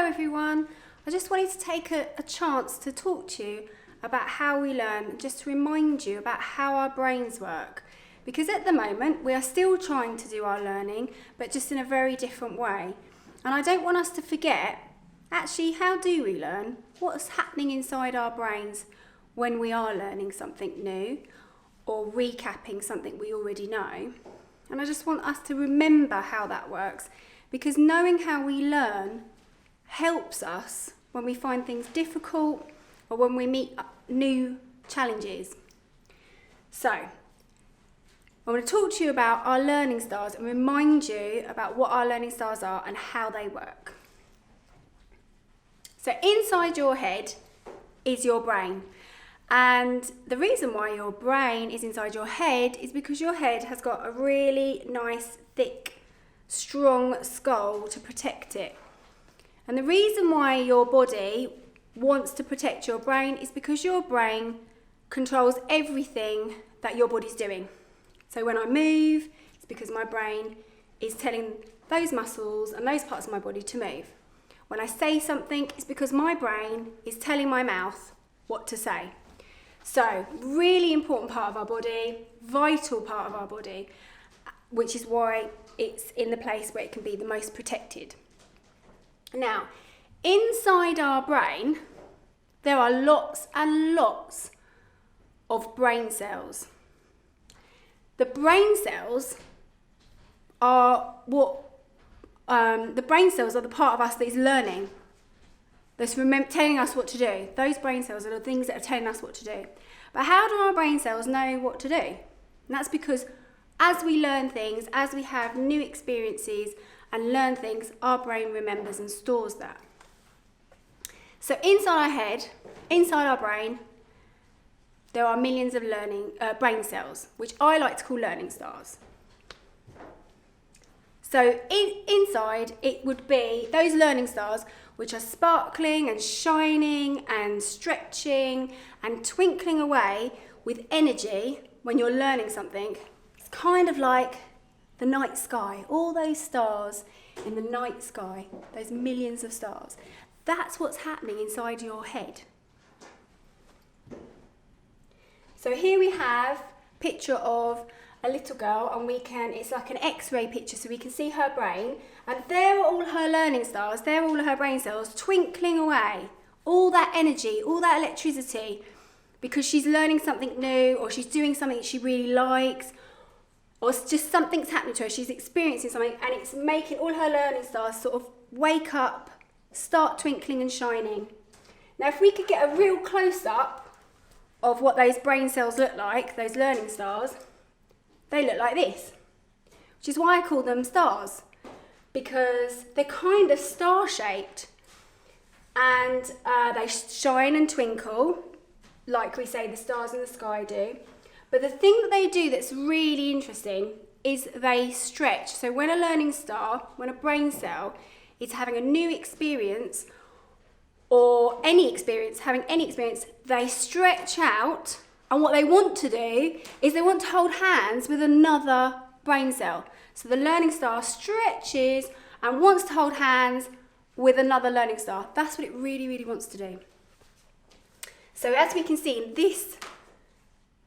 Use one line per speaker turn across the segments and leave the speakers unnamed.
Hello everyone, I just wanted to take a chance to talk to you about how we learn, just to remind you about how our brains work. Because at the moment we are still trying to do our learning, but just in a very different way. And I don't want us to forget, actually, how do we learn? What's happening inside our brains when we are learning something new or recapping something we already know? And I just want us to remember how that works, because knowing how we learn helps us when we find things difficult or when we meet new challenges. So, I want to talk to you about our learning styles and remind you about what our learning styles are and how they work. So inside your head is your brain. And the reason why your brain is inside your head is because your head has got a really nice, thick, strong skull to protect it. And the reason why your body wants to protect your brain is because your brain controls everything that your body's doing. So when I move, it's because my brain is telling those muscles and those parts of my body to move. When I say something, it's because my brain is telling my mouth what to say. So, really important part of our body, vital part of our body, which is why it's in the place where it can be the most protected. Now, inside our brain, there are lots and lots of brain cells. The brain cells are the part of us that is learning. That's telling us what to do. Those brain cells are the things that are telling us what to do. But how do our brain cells know what to do? And that's because as we learn things, as we have new experiences and learn things, our brain remembers and stores that. So inside our head, inside our brain, there are millions of brain cells, which I like to call learning stars. So inside, it would be those learning stars which are sparkling and shining and stretching and twinkling away with energy when you're learning something. It's kind of like the night sky, all those stars in the night sky, those millions of stars. That's what's happening inside your head. So here we have a picture of a little girl, and it's like an X-ray picture, so we can see her brain, and there are all her learning stars, there are all of her brain cells twinkling away, all that energy, all that electricity, because she's learning something new, or she's doing something she really likes, or it's just something's happening to her, she's experiencing something, and it's making all her learning stars sort of wake up, start twinkling and shining. Now if we could get a real close-up of what those brain cells look like, those learning stars, they look like this, which is why I call them stars, because they're kind of star-shaped, and they shine and twinkle, like we say the stars in the sky do. But the thing that they do that's really interesting is they stretch. So when a learning star, when a brain cell is having a new experience, or having any experience, they stretch out. And what they want to do is they want to hold hands with another brain cell. So the learning star stretches and wants to hold hands with another learning star. That's what it really, really wants to do. So as we can see in this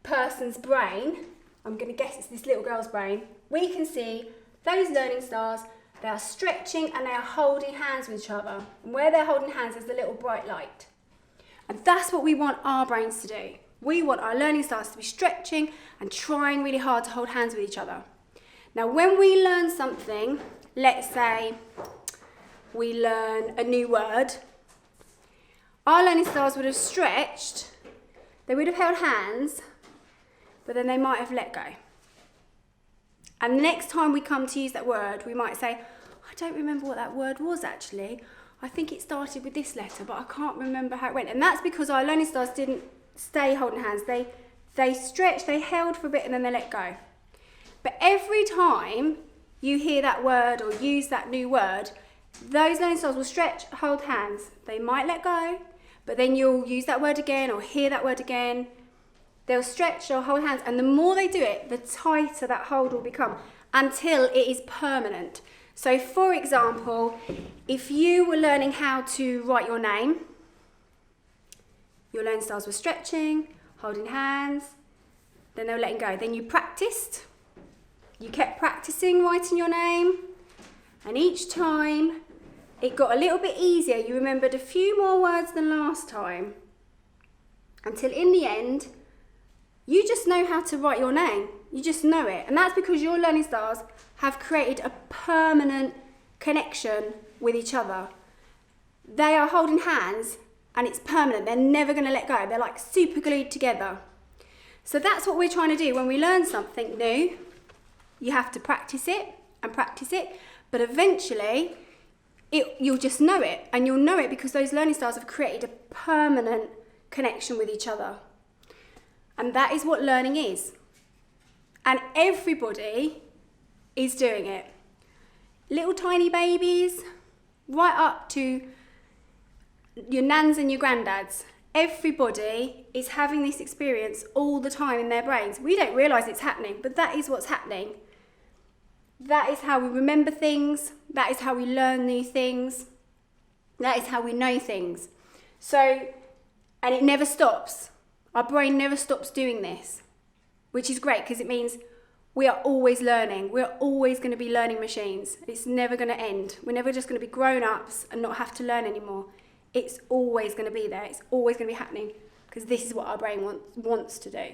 person's brain, I'm going to guess it's this little girl's brain, we can see those learning stars, they are stretching and they are holding hands with each other. And where they're holding hands is the little bright light. And that's what we want our brains to do. We want our learning stars to be stretching and trying really hard to hold hands with each other. Now, when we learn something, let's say we learn a new word, our learning stars would have stretched, they would have held hands, but then they might have let go. And the next time we come to use that word, we might say, I don't remember what that word was actually. I think it started with this letter, but I can't remember how it went. And that's because our learning stars didn't stay holding hands. They stretched, they held for a bit, and then they let go. But every time you hear that word or use that new word, those learning stars will stretch, hold hands. They might let go, but then you'll use that word again or hear that word again. They'll stretch or hold hands, and the more they do it, the tighter that hold will become until it is permanent. So for example, if you were learning how to write your name, your learning styles were stretching, holding hands, then they were letting go. Then you practiced, you kept practicing writing your name, and each time it got a little bit easier. You remembered a few more words than last time, until in the end, you just know how to write your name. You just know it. And that's because your learning styles have created a permanent connection with each other. They are holding hands and it's permanent. They're never going to let go. They're like super glued together. So that's what we're trying to do when we learn something new. You have to practice it and practice it, but eventually you'll just know it, and you'll know it because those learning styles have created a permanent connection with each other. And that is what learning is. And everybody is doing it. Little tiny babies, right up to your nans and your granddads. Everybody is having this experience all the time in their brains. We don't realise it's happening, but that is what's happening. That is how we remember things. That is how we learn new things. That is how we know things. So, and it never stops. Our brain never stops doing this, which is great because it means we are always learning. We're always going to be learning machines. It's never going to end. We're never just going to be grown-ups and not have to learn anymore. It's always going to be there. It's always going to be happening because this is what our brain wants to do.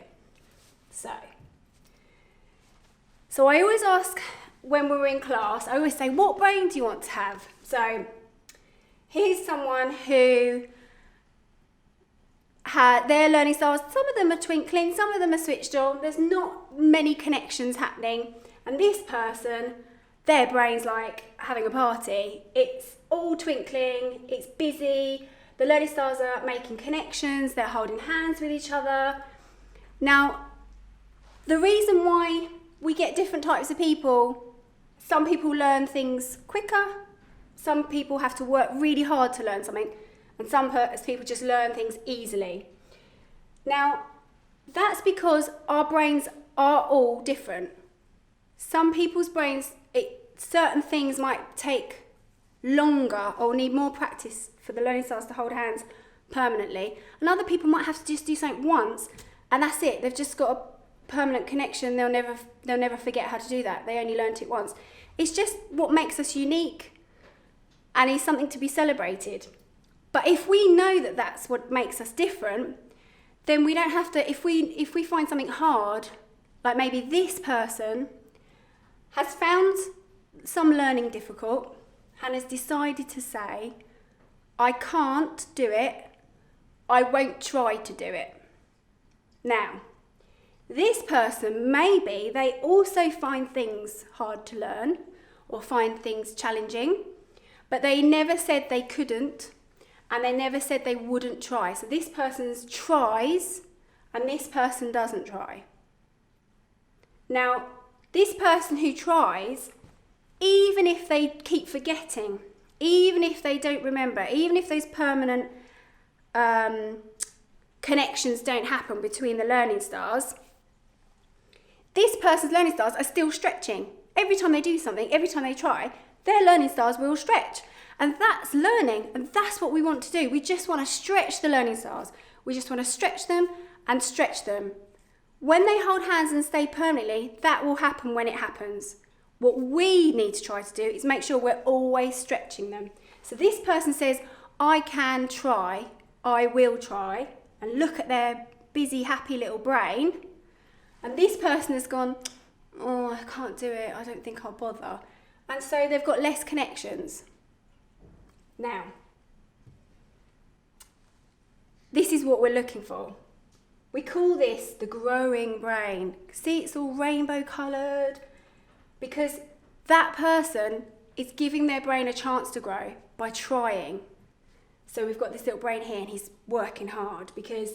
So I always ask when we're in class, I always say, what brain do you want to have? So here's someone who had their learning styles. Some of them are twinkling, some of them are switched on. There's not many connections happening. And this person, their brain's like having a party. It's all twinkling, it's busy. The learning styles are making connections, they're holding hands with each other. Now, the reason why we get different types of people, some people learn things quicker, some people have to work really hard to learn something, and some people just learn things easily. Now, that's because our brains are all different. Some people's brains, certain things might take longer or need more practice for the learning styles to hold hands permanently. And other people might have to just do something once and that's it. They've just got a permanent connection. They'll never forget how to do that. They only learnt it once. It's just what makes us unique and is something to be celebrated. But if we know that that's what makes us different, then we don't have to, if we find something hard, like maybe this person has found some learning difficult and has decided to say, I can't do it, I won't try to do it. Now, this person, maybe they also find things hard to learn or find things challenging, but they never said they couldn't and they never said they wouldn't try. So this person tries and this person doesn't try. Now, this person who tries, even if they keep forgetting, even if they don't remember, even if those permanent connections don't happen between the learning styles, this person's learning styles are still stretching. Every time they do something, every time they try, their learning styles will stretch. And that's learning, and that's what we want to do. We just want to stretch the learning styles. We just want to stretch them and stretch them. When they hold hands and stay permanently, that will happen when it happens. What we need to try to do is make sure we're always stretching them. So this person says, I can try, I will try, and look at their busy, happy little brain. And this person has gone, oh, I can't do it, I don't think I'll bother. And so they've got less connections. Now, this is what we're looking for. We call this the growing brain. See, it's all rainbow coloured because that person is giving their brain a chance to grow by trying. So we've got this little brain here and he's working hard because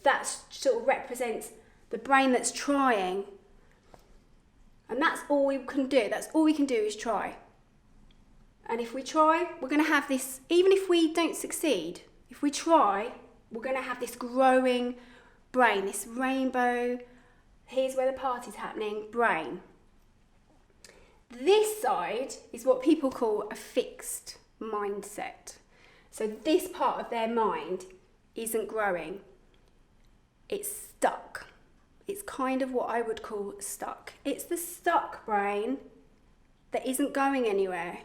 that sort of represents the brain that's trying. And that's all we can do. That's all we can do is try. And if we try, we're going to have this, even if we don't succeed, if we try, we're going to have this growing brain, this rainbow, here's where the party's happening, brain. This side is what people call a fixed mindset. So this part of their mind isn't growing. It's stuck. It's kind of what I would call stuck. It's the stuck brain that isn't going anywhere.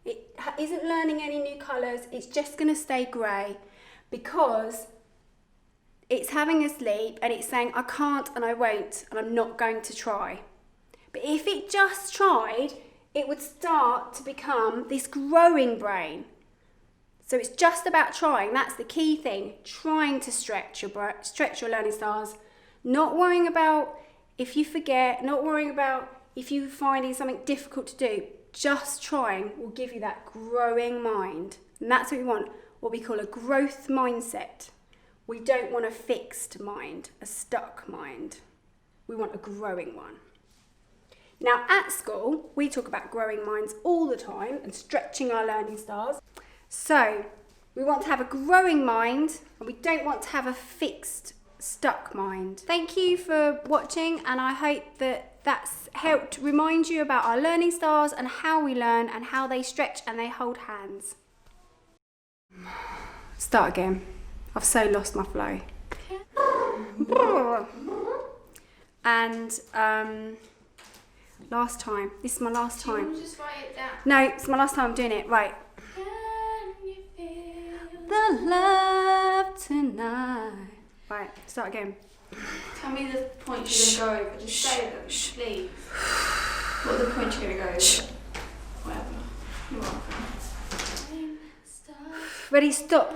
It isn't learning any new colours. It's just going to stay grey because it's having a sleep and it's saying, I can't and I won't and I'm not going to try. But if it just tried, it would start to become this growing brain. So it's just about trying. That's the key thing. Trying to stretch your learning styles. Not worrying about if you forget. Not worrying about if you're finding something difficult to do. Just trying will give you that growing mind. And that's what we want. What we call a growth mindset. We don't want a fixed mind, a stuck mind. We want a growing one. Now at school, we talk about growing minds all the time and stretching our learning styles. So we want to have a growing mind and we don't want to have a fixed, stuck mind. Thank you for watching, and I hope that that's helped remind you about our learning styles and how we learn and how they stretch and they hold hands. Start again. I've so lost my flow. And last time. This is my last time.
Do you want to just write it down?
No, it's my last time I'm doing it. Right.
Can you feel
The love tonight. Right, start again.
Tell me the points you're going to go over. Just say them, please. What are the points you're going to go over? Whatever. You're welcome.
Ready, stop.